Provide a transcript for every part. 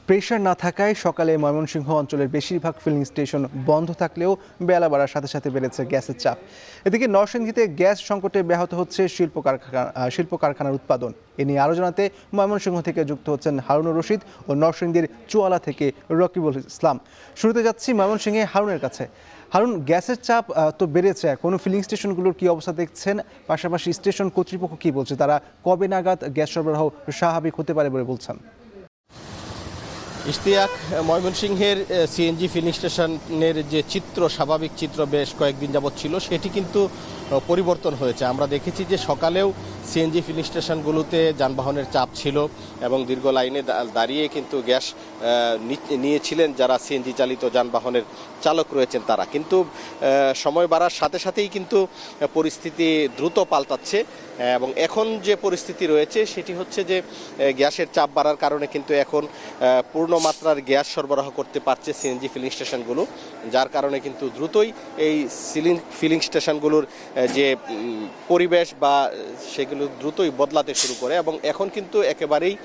Pressure না থাকায় সকালে ময়মনসিংহ অঞ্চলের বেশিরভাগ ফিলিং স্টেশন বন্ধ থাকলেও বেলা বাড়ার সাথে সাথে বেড়েছে গ্যাসের চাপ। এদিকে নরসিংদীতে গ্যাস সংকটে ব্যাহত হচ্ছে শিল্প কারখানার উৎপাদন। এ নিয়ে আরও জানাতে ময়মনসিংহ থেকে যুক্ত হচ্ছেন হারুনুর রশিদ ও নরসিংদীর চুয়ালা থেকে রকিবুল ইসলাম। শুরুতে যাচ্ছি ময়মনসিংহে হারুনের কাছে। হারুন, গ্যাসের চাপ তো বেড়েছে, কোনো ফিলিং স্টেশনগুলোর কি অবস্থা দেখছেন? পাশাপাশি স্টেশন কর্তৃপক্ষ কি বলছে, তারা কবে নাগাদ গ্যাস সরবরাহ স্বাভাবিক হতে পারে বলে বলছেন? ইশতিয়াক, ময়মনসিংহের সিএনজি ফিলিং স্টেশনের যে চিত্র, স্বাভাবিক চিত্র বেশ কয়েকদিন যাবৎ ছিল, সেটি কিন্তু পরিবর্তন হয়েছে। আমরা দেখেছি যে সকালেও সিএনজি ফিলিং স্টেশনগুলোতে যানবাহনের চাপ ছিল এবং দীর্ঘ লাইনে দাঁড়িয়ে কিন্তু গ্যাস নিয়েছিলেন যারা সিএনজি চালিত যানবাহনের চালক রয়েছেন তারা। কিন্তু সময় বাড়ার সাথে সাথেই কিন্তু পরিস্থিতি দ্রুত পাল্টাচ্ছে এবং এখন যে পরিস্থিতি রয়েছে সেটি হচ্ছে যে গ্যাসের চাপ বাড়ার কারণে কিন্তু এখন পূর্ণমাত্রার গ্যাস সরবরাহ করতে পারছে সিএনজি ফিলিং স্টেশনগুলো, যার কারণে কিন্তু দ্রুতই এই ফিলিং স্টেশনগুলোর যে পরিবেশ বা সেগুলো দ্রুতই বদলাতে শুরু করে এবং এখন কিন্তু একেবারেই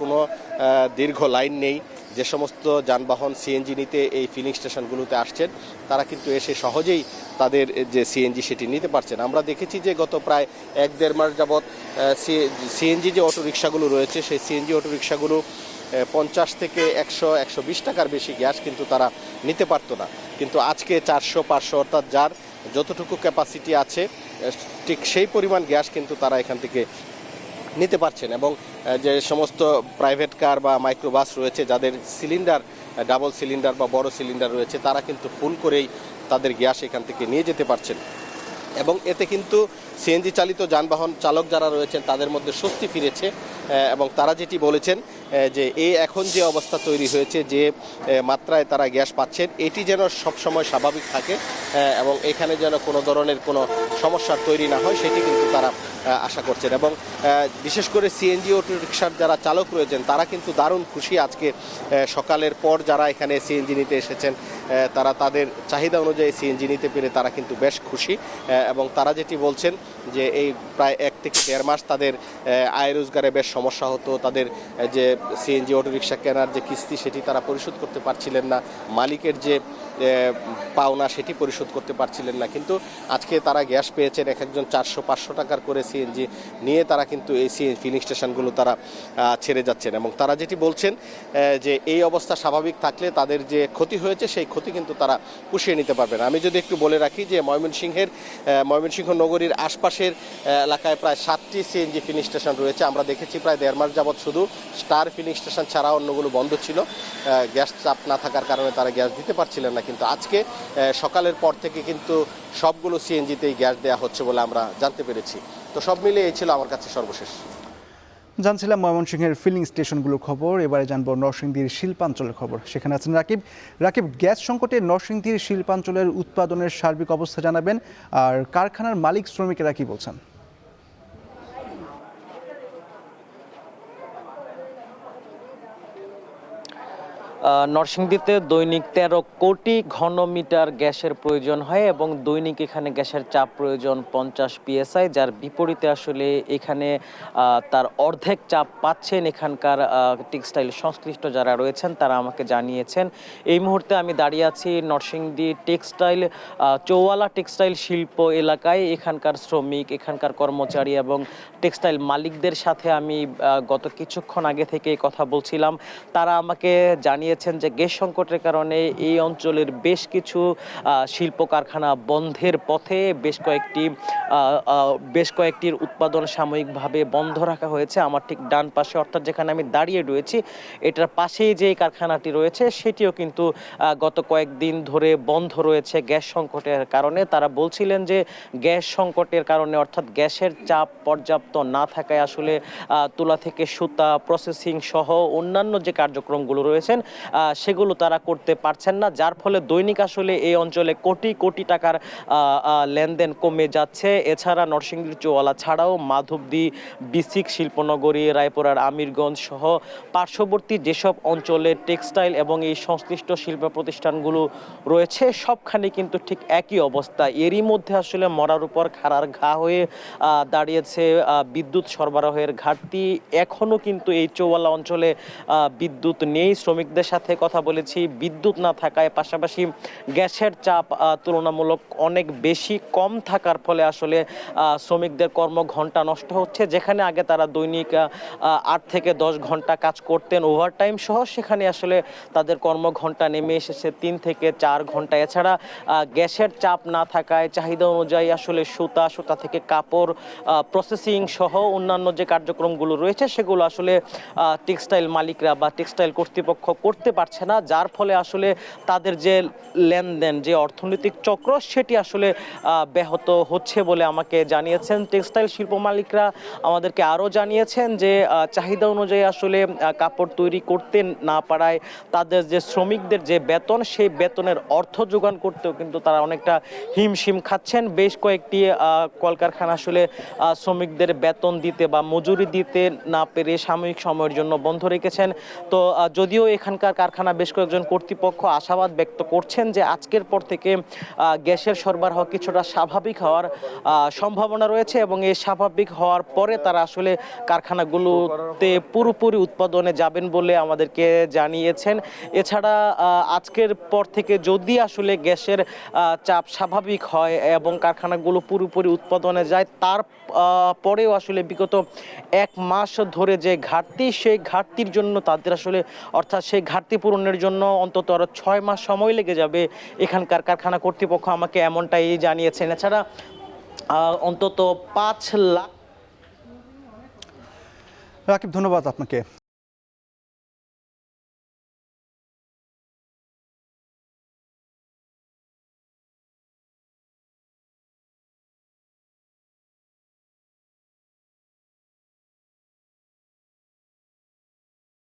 কোনো দীর্ঘ লাইন নেই। যে সমস্ত যানবাহন সিএনজি নিতে এই ফিলিং স্টেশনগুলোতে আসছেন তারা কিন্তু এসে সহজেই তাদের যে সিএনজি সেটি নিতে পারছেন। আমরা দেখেছি যে গত প্রায় 1-1.5 মাস যাবৎ সিএনজি যে অটোরিকশাগুলো রয়েছে সেই সিএনজি অটোরিকশাগুলো 50 থেকে 100-120 টাকার বেশি গ্যাস কিন্তু তারা নিতে পারতো না, কিন্তু আজকে 400-500 অর্থাৎ যার যতটুকু ক্যাপাসিটি আছে ঠিক সেই পরিমাণ গ্যাস কিন্তু তারা এখান থেকে নিতে পারছেন। এবং যে সমস্ত প্রাইভেট কার বা মাইক্রোবাস রয়েছে যাদের সিলিন্ডার ডাবল সিলিন্ডার বা বড় সিলিন্ডার রয়েছে তারা কিন্তু ফুল করেই তাদের গ্যাস এখান থেকে নিয়ে যেতে পারছেন এবং এতে কিন্তু সিএনজি চালিত যানবাহন চালক যারা রয়েছেন তাদের মধ্যে স্বস্তি ফিরেছে এবং তারা যেটি বলেছেন যে এই এখন যে অবস্থা তৈরি হয়েছে, যে মাত্রায় তারা গ্যাস পাচ্ছেন, এটি যেন সবসময় স্বাভাবিক থাকে এবং এখানে যেন কোনো ধরনের কোনো সমস্যার তৈরি না হয় সেটি কিন্তু তারা আশা করছেন। এবং বিশেষ করে সিএনজি অটোরিকশার যারা চালক রয়েছেন তারা কিন্তু দারুণ খুশি। আজকে সকালের পর যারা এখানে সিএনজি নিতে এসেছেন তারা তাদের চাহিদা অনুযায়ী সিএনজি নিতে পেরে তারা কিন্তু বেশ খুশি এবং তারা যেটি বলছেন যে এই প্রায় 1 থেকে 1.5 মাস তাদের আয় রোজগারে বেশ সমস্যা হতো। তাদের যে সিএনজি অটোরিকশা কেনার যে কিস্তি সেটি তারা পরিশোধ করতে পারছিলেন না, মালিকের যে পাওনা সেটি পরিশোধ করতে পারছিলেন না, কিন্তু আজকে তারা গ্যাস পেয়েছেন। এক একজন 400-500 টাকার করে সিএনজি নিয়ে তারা কিন্তু এই ফিলিং স্টেশনগুলো তারা ছেড়ে যাচ্ছেন এবং তারা যেটি বলছেন যে এই অবস্থা স্বাভাবিক থাকলে তাদের যে ক্ষতি হয়েছে সেই ক্ষতি কিন্তু তারা পুষিয়ে নিতে পারবেন। আমি যদি একটু বলে রাখি যে ময়মনসিংহ নগরীর আশপাশের এলাকায় প্রায় 7টি সিএনজি ফিলিং স্টেশন রয়েছে। আমরা দেখেছি প্রায় 1.5 মাস যাবৎ শুধু স্টার ফিলিং স্টেশন ছাড়া অন্যগুলো বন্ধ ছিল, গ্যাস চাপ না থাকার কারণে তারা গ্যাস দিতে পারছিলেন না, কিন্তু আজকে সকালের পর থেকে কিন্তু সবগুলো সিএনজিতেই গ্যাস দেওয়া হচ্ছে বলে আমরা জানতে পেরেছি। তো সব মিলে এই ছিল আমার কাছে সর্বশেষ। জানছিলাম ময়মনসিংহের ফিলিং স্টেশনগুলোর খবর। এবারে জানবো নরসিংদীর শিল্পাঞ্চলের খবর। সেখানে আছেন রাকিব, গ্যাস সংকটে নরসিংদীর শিল্পাঞ্চলের উৎপাদনের সার্বিক অবস্থা জানাবেন, আর কারখানার মালিক শ্রমিকেরা কি বলছেন? নরসিংদীতে দৈনিক 13 কোটি ঘনমিটার গ্যাসের প্রয়োজন হয় এবং দৈনিক এখানে গ্যাসের চাপ প্রয়োজন 50 PSI, যার বিপরীতে আসলে এখানে তার অর্ধেক চাপ পাচ্ছেন এখানকার টেক্সটাইল সংশ্লিষ্ট যারা রয়েছেন তারা আমাকে জানিয়েছেন। এই মুহূর্তে আমি দাঁড়িয়ে আছি নরসিংদী টেক্সটাইল চৌয়ালা টেক্সটাইল শিল্প এলাকায়। এখানকার শ্রমিক, এখানকার কর্মচারী এবং টেক্সটাইল মালিকদের সাথে আমি গত কিছুক্ষণ আগে থেকে কথা বলছিলাম। তারা আমাকে জানিয়েছেন যে গ্যাস সংকটের কারণে এই অঞ্চলের বেশ কিছু শিল্প কারখানা বন্ধের পথে, বেশ কয়েকটির উৎপাদন সাময়িকভাবে বন্ধ রাখা হয়েছে। আমার ঠিক ডান পাশে, অর্থাৎ যেখানে আমি দাঁড়িয়ে রয়েছি এটার পাশেই যে কারখানাটি রয়েছে সেটিও কিন্তু গত কয়েকদিন ধরে বন্ধ রয়েছে গ্যাস সংকটের কারণে। তারা বলছিলেন যে গ্যাস সংকটের কারণে, অর্থাৎ গ্যাসের চাপ পর্যাপ্ত না থাকায় আসলে তুলা থেকে সুতা প্রসেসিং সহ অন্যান্য যে কার্যক্রমগুলো রয়েছেন সেগুলো তারা করতে পারছেন না, যার ফলে দৈনিক আসলে এই অঞ্চলে কোটি কোটি টাকার লেনদেন কমে যাচ্ছে। এছাড়া নরসিংদীর চৌয়ালা ছাড়াও মাধবদী, বিসিক, শিল্পনগরী, রায়পুরার আমিরগঞ্জ সহ পার্শ্ববর্তী যেসব অঞ্চলে টেক্সটাইল এবং এই সংশ্লিষ্ট শিল্প প্রতিষ্ঠানগুলো রয়েছে সবখানে কিন্তু ঠিক একই অবস্থা। এরই মধ্যে আসলে মরার উপর খাড়ার ঘা হয়ে দাঁড়িয়েছে বিদ্যুৎ সরবরাহের ঘাটতি। এখনও কিন্তু এই চৌয়ালা অঞ্চলে বিদ্যুৎ নেই। শ্রমিকদের সাথে কথা বলেছি, বিদ্যুৎ না থাকায় পাশাপাশি গ্যাসের চাপ তুলনামূলক অনেক বেশি কম থাকার ফলে আসলে শ্রমিকদের কর্মঘণ্টা নষ্ট হচ্ছে। যেখানে আগে তারা দৈনিক 8 থেকে 10 ঘন্টা কাজ করতেন ওভারটাইম সহ, সেখানে আসলে তাদের কর্মঘণ্টা নেমে এসেছে 3 থেকে 4 ঘন্টা। এছাড়া গ্যাসের চাপ না থাকায় চাহিদা অনুযায়ী আসলে সুতা থেকে কাপড় প্রসেসিং সহ অন্যান্য যে কার্যক্রমগুলো রয়েছে সেগুলো আসলে টেক্সটাইল মালিকরা বা টেক্সটাইল কর্তৃপক্ষ করতে পারছে না, যার ফলে আসলে তাদের যে লেনদেন, যে অর্থনৈতিক চক্র, সেটি আসলে ব্যাহত হচ্ছে বলে আমাকে জানিয়েছেন টেক্সটাইল শিল্প মালিকরা। আমাদেরকে আরও জানিয়েছেন যে চাহিদা অনুযায়ী আসলে কাপড় তৈরি করতে না পারায় তাদের যে শ্রমিকদের যে বেতন, সেই বেতনের অর্থ যোগান করতেও কিন্তু তারা অনেকটা হিমশিম খাচ্ছেন। বেশ কয়েকটি কলকারখানা আসলে শ্রমিকদের বেতন দিতে বা মজুরি দিতে না পেরে সাময়িক সময়ের জন্য বন্ধ রেখেছেন। তো যদিও এখানকার কারখানা বেশ কয়েকজন কর্তৃপক্ষ আশাবাদ ব্যক্ত করছেন যে আজকের পর থেকে গ্যাসের সরবরাহ কিছুটা স্বাভাবিক হওয়ার সম্ভাবনা রয়েছে এবং এই স্বাভাবিক হওয়ার পরে তারা আসলে কারখানাগুলোতে পুরোপুরি উৎপাদনে যাবেন বলে আমাদেরকে জানিয়েছেন। এছাড়া আজকের পর থেকে যদি আসলে গ্যাসের চাপ স্বাভাবিক হয় এবং কারখানাগুলো পুরোপুরি উৎপাদনে যায়, তার পরেও আসলে বিগত 1 মাস ধরে যে ঘাটতি, সেই ঘাটতির জন্য তাদের আসলে অর্থাৎ সেই ঘাটতি পূরণের জন্য অন্তত আরও 6 মাস সময় লেগে যাবে এখানকার কারখানা কর্তৃপক্ষ আমাকে এমনটাই জানিয়েছেন। এছাড়া অন্তত 5 লাখ। রাকিব, ধন্যবাদ আপনাকে।